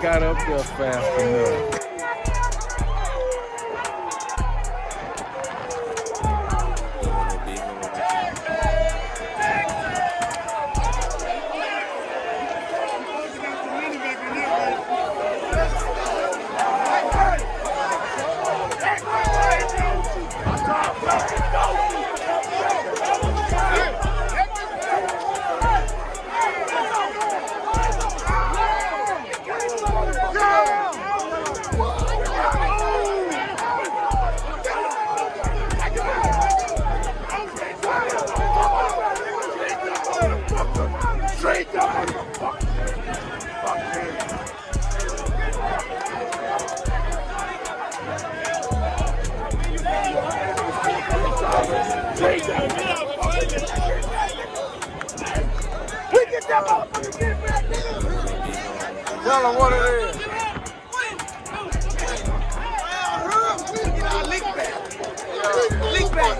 ain't got up there fast enough. Tell them what it is. Leak back.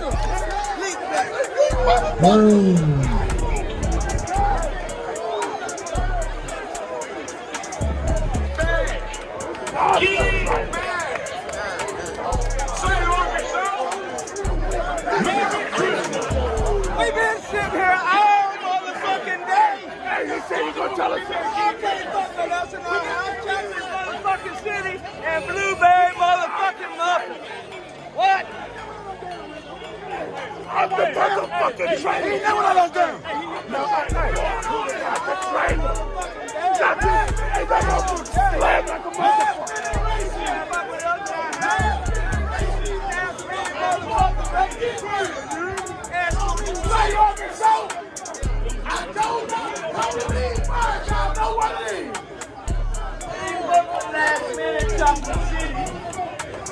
We've been sitting here all motherfucking day. Hey, you said you gonna tell us something. I'm Jackson motherfucking City and Blueberry motherfucking Muffin. What? I'm the motherfucking trainer. You know what I don't do? No, I'm the trainer. Hey, that motherfucker slam like a motherfucker. I don't know what it is. Last minute Johnson City.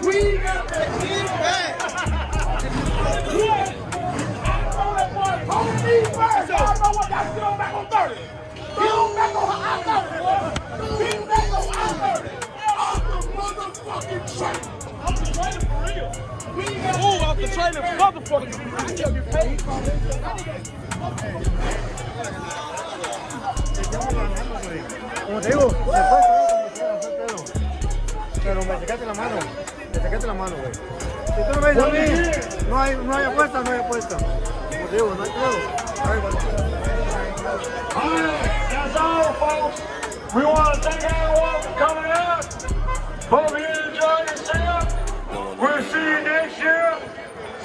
We got to get back. Hold me first. I don't know what that's doing back on 30. Still back on I-30. Still back on I-30. I'm the motherfucking trainer. I'm the trainer for real. Ooh, I'm the trainer for motherfucking real. You paid for it. Como te digo, pero me sacaste la mano, güey. Si tú no me dices a mí, no hay apuesta, no hay apuesta. Como te digo, no hay juego. Alright, that's all, folks. We want to thank everyone for coming out. Hope you enjoyed yourself. We'll see you next year.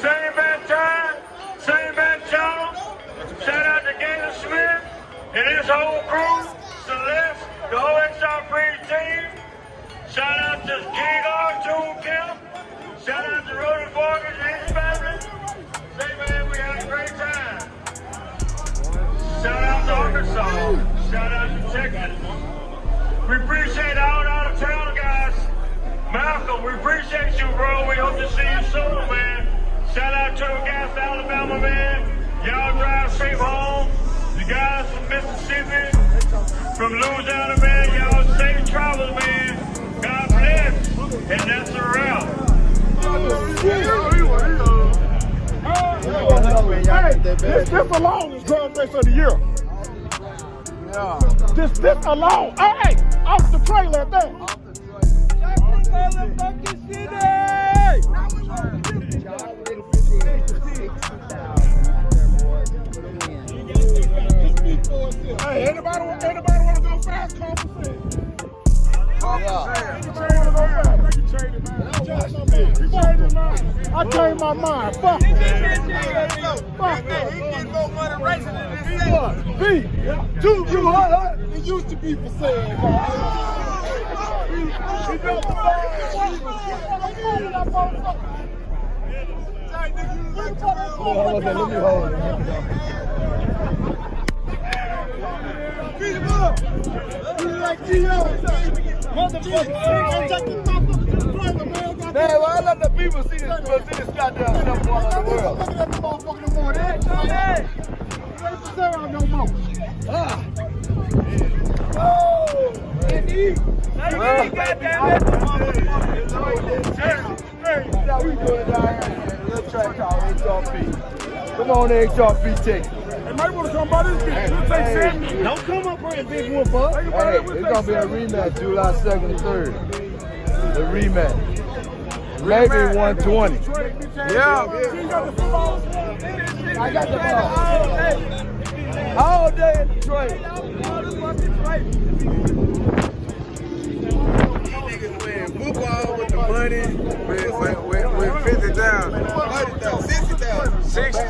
Same bad time, same bad channel. Shout out to Gator Smith and his whole crew. Celeste, the whole XRP team. Shout out to King Artoon Camp. Shout out to Rhoda Vargas and his family. Say, man, we had a great time. Shout out to Arkansas. Shout out to Texas. We appreciate all the out-of-town guys. Malcolm, we appreciate you, bro. We hope to see you soon, man. Shout out to the guys from Alabama, man. Y'all drive safe home. You guys from Mississippi. From Louisiana, man, y'all safe travels, man. God bless. And that's a wrap. Hey, this alone is Grudge Race of the Year. Yeah. This alone. Hey, off the trailer at that. Motherfucking City! Hey, anybody want to go fast? Call for sale. I changed my mind. Fuck it. Fuck it. He getting more money racing than this thing. It used to be for sale. Beat him up! Beat him like G.O. Motherfucker, man, well, I let the people see this goddamn stuff all over the world. Look at that motherfucker no more. Hey! You ain't for sale no more. Oh! And eat! Hey, how we doing down here? Let's try to call XRP. Come on, XRP ticket. might want to come by this bitch. We'll take 70. Don't come up here and big whoop up. Hey, it's gonna be a rematch July 2nd and 3rd. The rematch. Maybe 120. Yeah. I got the ball. All day in Detroit. Niggas playing football with the money, with 50,000, 30,000, 60,000, 60. I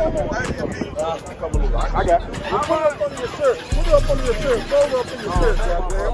got it. Put it up under your shirt. Put it up under your shirt. Fold it up in your shirt, goddamn.